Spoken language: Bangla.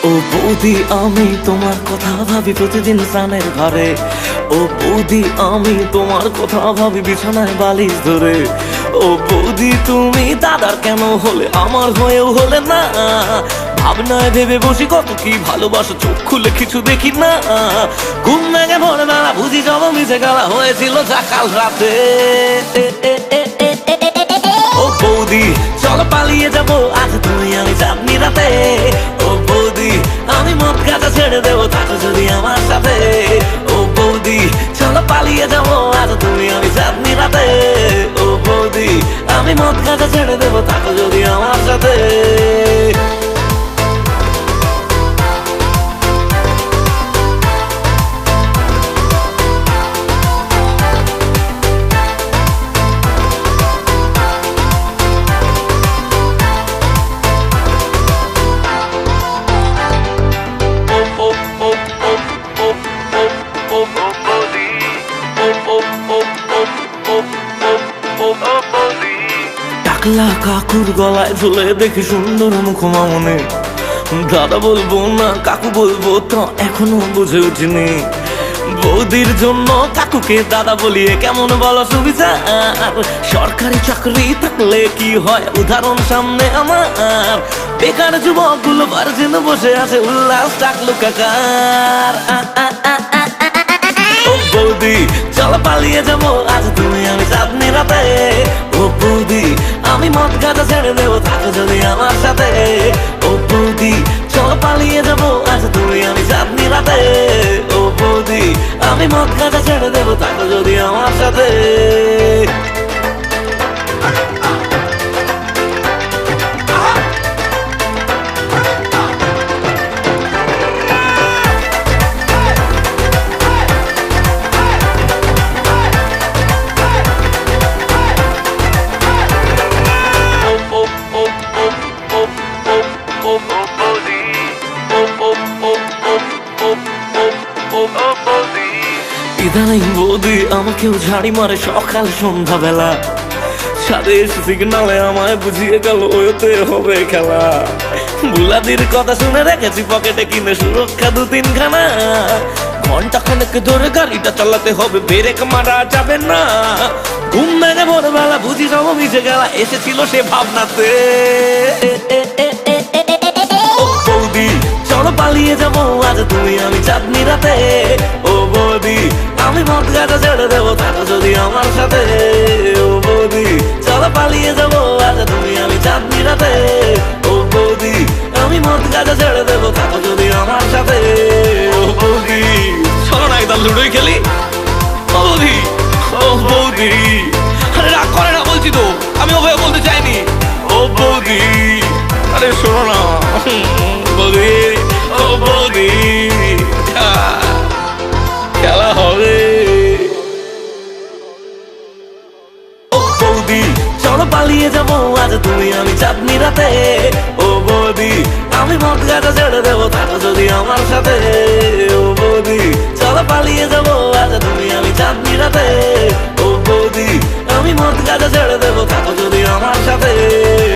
ও বৌদি আমি তোমার কথা ভাবি প্রতিদিন স্নানের ঘরে। ও বৌদি আমি তোমার কথা ভাবি বিছানায় বালিশ ধরে। ও বৌদি তুমি দাদার কেন হলে, আমার হয়েও হলে না। ভাবনায় ভেবে বসি কত কি ভালোবাসো, চোখ খুলে কিছু দেখি না। ঘুম ভেঙে ভোরবেলা বুঝি সব মিশে গেলা হয়েছিল যা কাল রাতে। ও বৌদি চলো পালিয়ে যাবো আজ তুমি আমি চাঁদনি রাতে। ও বৌদি আমি মদ গাঁজা ছেড়ে দেবো থাকো যদি আমার সাথে। ও বৌদি চলো পালিয়ে যাবো আজ তুমি আমি চাঁদনি রাতে। ও বৌদি আমি মদ গাঁজা ছেড়ে দেবো থাকো যদি আমার সাথে। টাকলা কাকুর গলায় ঝুলে দেখি সুন্দর মুখমামনি। দাদা বলবো না কাকু বলবো তো এখনো বুঝে উঠিনি। বৌদির জন্য কাকুকে দাদা বলিয়ে কেমন বলো সুবিধা। সরকারি চাকরি থাকলে কি হয় উদাহরণ সামনে আমার। বেকার যুবক গুলো ভার্জিন বসে আছে উল্লাস টাকলু কাকার। ও বৌদি চলো পালিয়ে যাবো আজ তুমি আমি চাঁদনি রাতে। ও বৌদি আমি মদ গাঁজা ছেড়ে দেবো থাকো যদি আমার সাথে। ও বৌদি চলো পালিয়ে যাবো আজ তুমি আমি চাঁদনি রাতে। ও বৌদি আমি মদ গাঁজা ছেড়ে দেবো থাকো যদি আমার সাথে। ইদানিং বৌদি আমাকেও ঝাড়ি মারে সকাল সন্ধ্যা বেলা। সাদের সিগনালে আমায় বুঝিয়ে গেল ওতে হবে খেলা। বুলাদির কথা শুনে রেখেছি পকেটে কিনে সুরক্ষা 2-3খানা। ঘন্টা খানেক ধরে গাড়িটা চালাতে হবে ব্রেক মারা যাবে না। ঘুম ভেঙে ভোরবেলা বুঝি সব মিশে গেলা এসেছিল সে ভাবনাতে। ও বৌদি চলো পালিয়ে যাবো আজ তুমি আমি চাঁদনি রাতে। ও বৌদি আমি মদ গাঁজা ছেড়ে দেবো থাকো যদি আমার সাথে। ও বৌদি চলো পালিয়ে যাবো আজ তুমি আমি চাঁদনি রাতে। ও বৌদি আমি মদ গাঁজা ছেড়ে দেবো থাকো যদি আমার সাথে। ও বৌদি চলো না একদম লুডোই খেলি। ও বৌদি, ও বৌদি আরে রাগ করে না বলছি তো, আমি ওভাবে বলতে চাইনি। ও বৌদি আরে শোনো না বৌদি। ও বৌদি খেলা হবে। ও বৌদি চলো পালিয়ে যাবো আজ তুমি আমি চাঁদনি রাতে। ও বৌদি আমি মদ গাঁজা ছেড়ে দেবো থাকো যদি আমার সাথে। ও বৌদি চলো পালিয়ে যাবো আজ তুমি আমি চাঁদনি রাতে। ও বৌদি আমি মদ গাঁজা ছেড়ে দেবো থাকো যদি আমার সাথে।